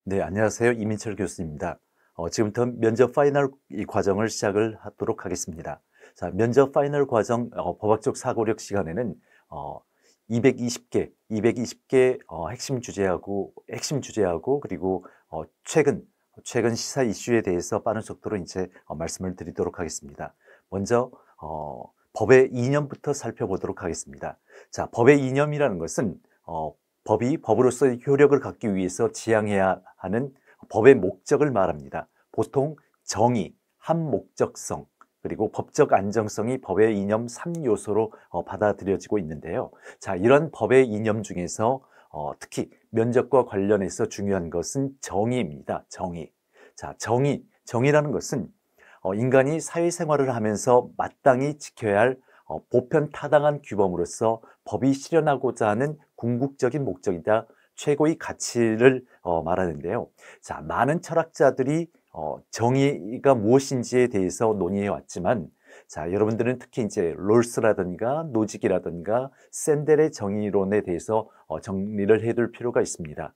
네, 안녕하세요. 이민철 교수입니다. 지금부터 면접 파이널 이 과정을 시작을 하도록 하겠습니다. 자, 면접 파이널 과정 법학적 사고력 시간에는 어, 220개 핵심 주제하고 그리고 최근 시사 이슈에 대해서 빠른 속도로 이제 말씀을 드리도록 하겠습니다. 먼저 법의 이념부터 살펴보도록 하겠습니다. 자, 법의 이념이라는 것은 법이 법으로서의 효력을 갖기 위해서 지향해야 하는 법의 목적을 말합니다. 보통 정의, 합목적성, 그리고 법적 안정성이 법의 이념 3요소로 받아들여지고 있는데요. 자, 이런 법의 이념 중에서 특히 면접과 관련해서 중요한 것은 정의입니다. 정의. 자, 정의라는 것은 인간이 사회생활을 하면서 마땅히 지켜야 할 보편타당한 규범으로서 법이 실현하고자 하는 궁극적인 목적이다, 최고의 가치를 말하는데요. 자, 많은 철학자들이 정의가 무엇인지에 대해서 논의해 왔지만, 자, 여러분들은 특히 이제 롤스라든가 노직이라든가 샌델의 정의론에 대해서 정리를 해둘 필요가 있습니다.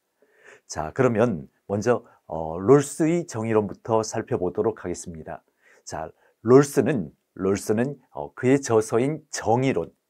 자, 그러면 먼저 롤스의 정의론부터 살펴보도록 하겠습니다. 자, 롤스는 그의 저서인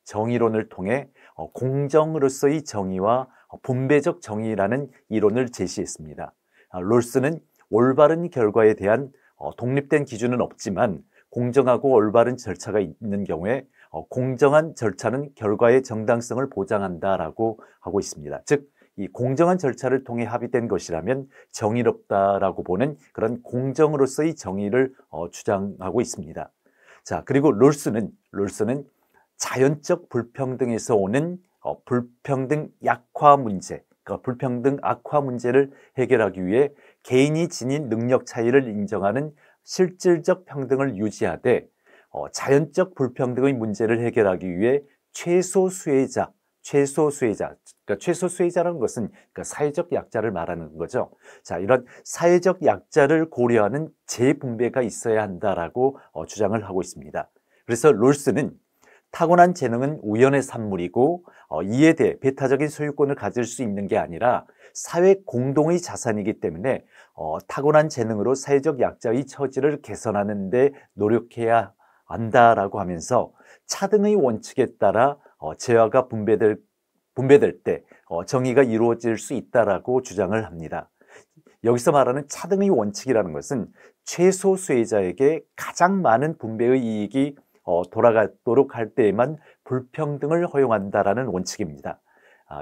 정의론을 통해 공정으로서의 정의와 분배적 정의라는 이론을 제시했습니다. 롤스는 올바른 결과에 대한 독립된 기준은 없지만 공정하고 올바른 절차가 있는 경우에 공정한 절차는 결과의 정당성을 보장한다라고 하고 있습니다. 즉, 이 공정한 절차를 통해 합의된 것이라면 정의롭다라고 보는 그런 공정으로서의 정의를 주장하고 있습니다. 자, 그리고 롤스는 자연적 불평등에서 오는 불평등 약화 문제, 그러니까 불평등 악화 문제를 해결하기 위해 개인이 지닌 능력 차이를 인정하는 실질적 평등을 유지하되 자연적 불평등의 문제를 해결하기 위해 최소 수혜자라는 것은 그러니까 사회적 약자를 말하는 거죠. 자, 이런 사회적 약자를 고려하는 재분배가 있어야 한다라고 주장을 하고 있습니다. 그래서 롤스는 타고난 재능은 우연의 산물이고 이에 대해 배타적인 소유권을 가질 수 있는 게 아니라 사회 공동의 자산이기 때문에 타고난 재능으로 사회적 약자의 처지를 개선하는 데 노력해야 한다라고 하면서 차등의 원칙에 따라 재화가 분배될 때 정의가 이루어질 수 있다라고 주장을 합니다. 여기서 말하는 차등의 원칙이라는 것은 최소 수혜자에게 가장 많은 분배의 이익이 돌아가도록 할 때에만 불평등을 허용한다라는 원칙입니다.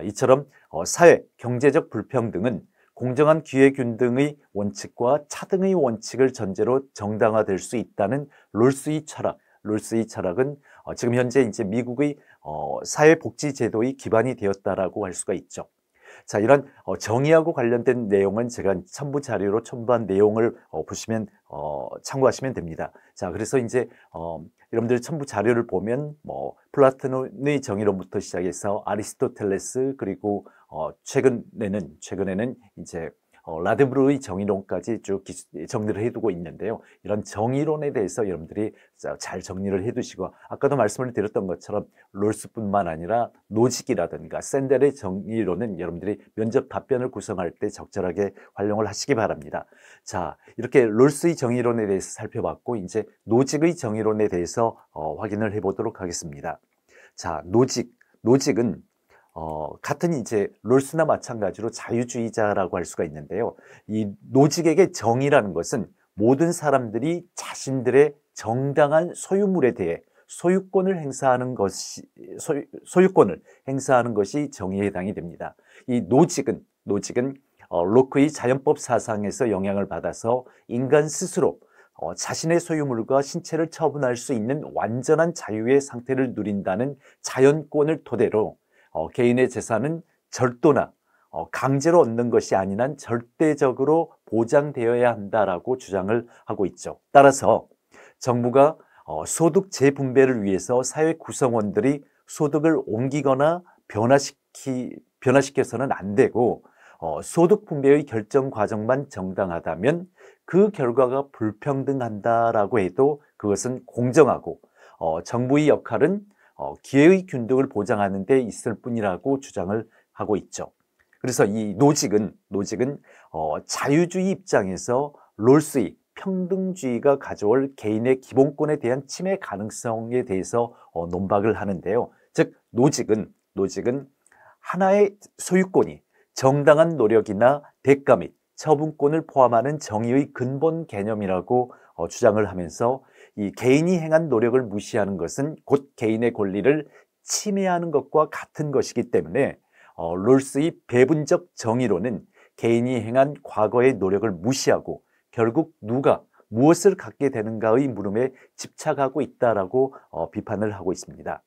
이처럼 사회, 경제적 불평등은 공정한 기회균등의 원칙과 차등의 원칙을 전제로 정당화될 수 있다는 롤스의 철학은 지금 현재 이제 미국의 사회복지제도의 기반이 되었다라고 할 수가 있죠. 자, 이런 정의하고 관련된 내용은 제가 첨부 자료로 첨부한 내용을 보시면 참고하시면 됩니다. 자, 그래서 이제 여러분들 첨부 자료를 보면 플라톤의 정의론부터 시작해서 아리스토텔레스, 그리고 최근에는 이제 라드브르의 정의론까지 쭉 정리를 해두고 있는데요. 이런 정의론에 대해서 여러분들이 잘 정리를 해두시고, 아까도 말씀을 드렸던 것처럼 롤스뿐만 아니라 노직이라든가 샌델의 정의론은 여러분들이 면접 답변을 구성할 때 적절하게 활용을 하시기 바랍니다. 자, 이렇게 롤스의 정의론에 대해서 살펴봤고, 이제 노직의 정의론에 대해서 확인을 해보도록 하겠습니다. 자, 노직은 같은 이제 롤스나 마찬가지로 자유주의자라고 할 수가 있는데요. 이 노직에게 정의라는 것은 모든 사람들이 자신들의 정당한 소유물에 대해 소유권을 행사하는 것이 정의에 해당이 됩니다. 이 노직은 로크의 자연법 사상에서 영향을 받아서 인간 스스로 자신의 소유물과 신체를 처분할 수 있는 완전한 자유의 상태를 누린다는 자연권을 토대로 개인의 재산은 절도나 강제로 얻는 것이 아닌 한 절대적으로 보장되어야 한다라고 주장을 하고 있죠. 따라서 정부가 소득 재분배를 위해서 사회 구성원들이 소득을 옮기거나 변화시켜서는 안 되고, 소득 분배의 결정 과정만 정당하다면 그 결과가 불평등한다라고 해도 그것은 공정하고, 정부의 역할은 기회의 균등을 보장하는 데 있을 뿐이라고 주장을 하고 있죠. 그래서 이 노직은 자유주의 입장에서 롤스의 평등주의가 가져올 개인의 기본권에 대한 침해 가능성에 대해서 논박을 하는데요. 즉 노직은 하나의 소유권이 정당한 노력이나 대가 및 처분권을 포함하는 정의의 근본 개념이라고 주장을 하면서 이 개인이 행한 노력을 무시하는 것은 곧 개인의 권리를 침해하는 것과 같은 것이기 때문에 롤스의 배분적 정의론은 개인이 행한 과거의 노력을 무시하고 결국 누가 무엇을 갖게 되는가의 물음에 집착하고 있다라고 비판을 하고 있습니다.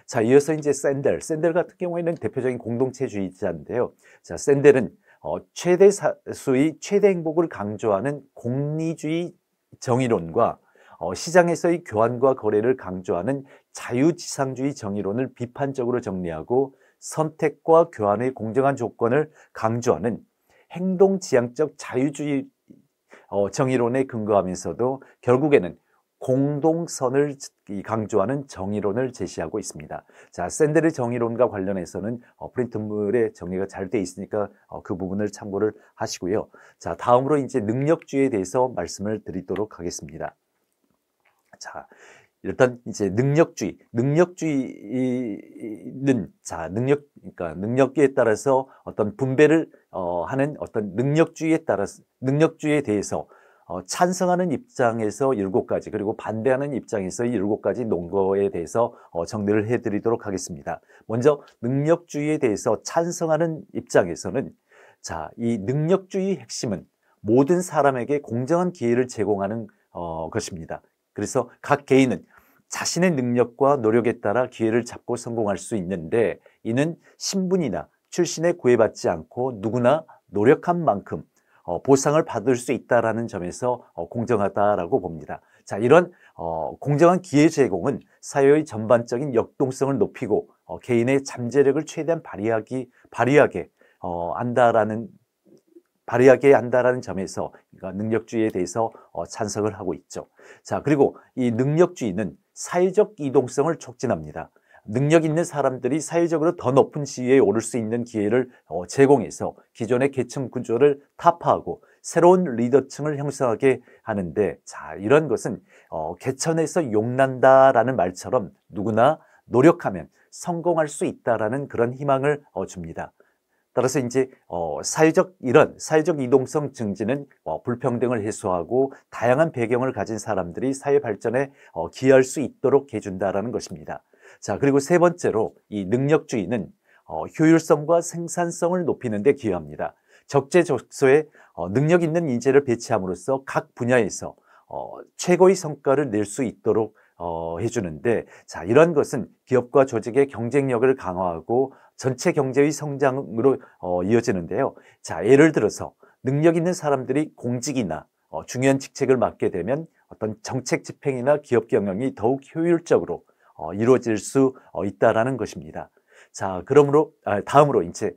자, 이어서 이제 샌델 같은 경우에는 대표적인 공동체주의자인데요. 자, 샌델은 최대 사수의 최대 행복을 강조하는 공리주의 정의론과 시장에서의 교환과 거래를 강조하는 자유지상주의 정의론을 비판적으로 정리하고 선택과 교환의 공정한 조건을 강조하는 행동지향적 자유주의 정의론에 근거하면서도 결국에는 공동선을 강조하는 정의론을 제시하고 있습니다. 자, 샌델의 정의론과 관련해서는 프린트물에 정리가 잘 돼 있으니까 그 부분을 참고를 하시고요. 자, 다음으로 이제 능력주의에 대해서 말씀을 드리도록 하겠습니다. 자, 일단 이제 능력주의는 그러니까 능력에 따라서 어떤 분배를 하는 어떤 능력주의에 대해서 찬성하는 입장에서 7가지 그리고 반대하는 입장에서 7가지 논거에 대해서 정리를 해드리도록 하겠습니다. 먼저 능력주의에 대해서 찬성하는 입장에서는 자, 이 능력주의의 핵심은 모든 사람에게 공정한 기회를 제공하는 것입니다. 그래서 각 개인은 자신의 능력과 노력에 따라 기회를 잡고 성공할 수 있는데 이는 신분이나 출신에 구애받지 않고 누구나 노력한 만큼 보상을 받을 수 있다는 점에서 공정하다라고 봅니다. 자, 이런 공정한 기회 제공은 사회의 전반적인 역동성을 높이고 개인의 잠재력을 최대한 발휘하게 한다라는 점에서 능력주의에 대해서 찬성을 하고 있죠. 자, 그리고 이 능력주의는 사회적 이동성을 촉진합니다. 능력 있는 사람들이 사회적으로 더 높은 지위에 오를 수 있는 기회를 제공해서 기존의 계층 구조를 타파하고 새로운 리더층을 형성하게 하는데, 자, 이런 것은 개천에서 용난다라는 말처럼 누구나 노력하면 성공할 수 있다라는 그런 희망을 줍니다. 따라서 이제 이런 사회적 이동성 증진은 불평등을 해소하고 다양한 배경을 가진 사람들이 사회 발전에 기여할 수 있도록 해준다라는 것입니다. 자, 그리고 세 번째로 이 능력주의는 효율성과 생산성을 높이는 데 기여합니다. 적재적소에 능력 있는 인재를 배치함으로써 각 분야에서 최고의 성과를 낼 수 있도록 해주는데, 자, 이런 것은 기업과 조직의 경쟁력을 강화하고 전체 경제의 성장으로 이어지는데요. 자, 예를 들어서 능력 있는 사람들이 공직이나 중요한 직책을 맡게 되면 어떤 정책 집행이나 기업 경영이 더욱 효율적으로 이루어질 수 있다라는 것입니다. 자, 다음으로 이제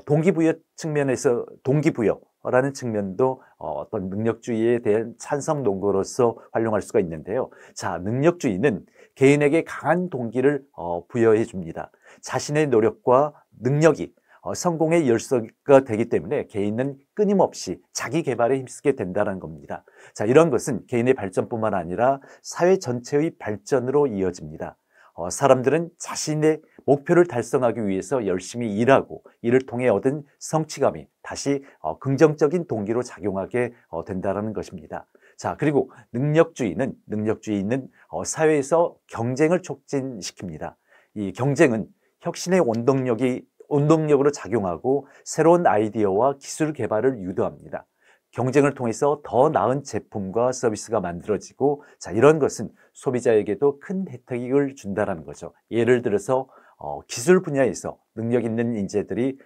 동기부여 측면에서 동기부여라는 측면도 어떤 능력주의에 대한 찬성 논거로서 활용할 수가 있는데요. 자, 능력주의는 개인에게 강한 동기를 부여해 줍니다. 자신의 노력과 능력이 성공의 열쇠가 되기 때문에 개인은 끊임없이 자기 개발에 힘쓰게 된다는 겁니다. 자, 이런 것은 개인의 발전뿐만 아니라 사회 전체의 발전으로 이어집니다. 사람들은 자신의 목표를 달성하기 위해서 열심히 일하고 이를 통해 얻은 성취감이 다시 긍정적인 동기로 작용하게 된다는 것입니다. 자, 그리고 능력주의는 사회에서 경쟁을 촉진시킵니다. 이 경쟁은 혁신의 원동력으로 작용하고 새로운 아이디어와 기술 개발을 유도합니다. 경쟁을 통해서 더 나은 제품과 서비스가 만들어지고, 자, 이런 것은 소비자에게도 큰 혜택을 준다는 거죠. 예를 들어서 기술 분야에서 능력 있는 인재들이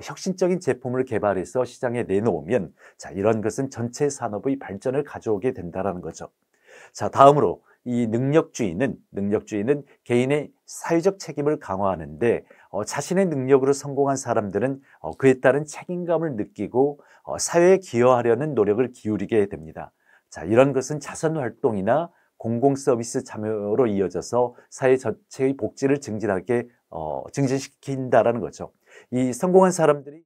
혁신적인 제품을 개발해서 시장에 내놓으면, 자, 이런 것은 전체 산업의 발전을 가져오게 된다는 거죠. 자, 다음으로 이 능력주의는 개인의 사회적 책임을 강화하는데, 자신의 능력으로 성공한 사람들은 그에 따른 책임감을 느끼고 사회에 기여하려는 노력을 기울이게 됩니다. 자, 이런 것은 자선활동이나 공공서비스 참여로 이어져서 사회 전체의 복지를 증진시킨다는 거죠. 이 성공한 사람들이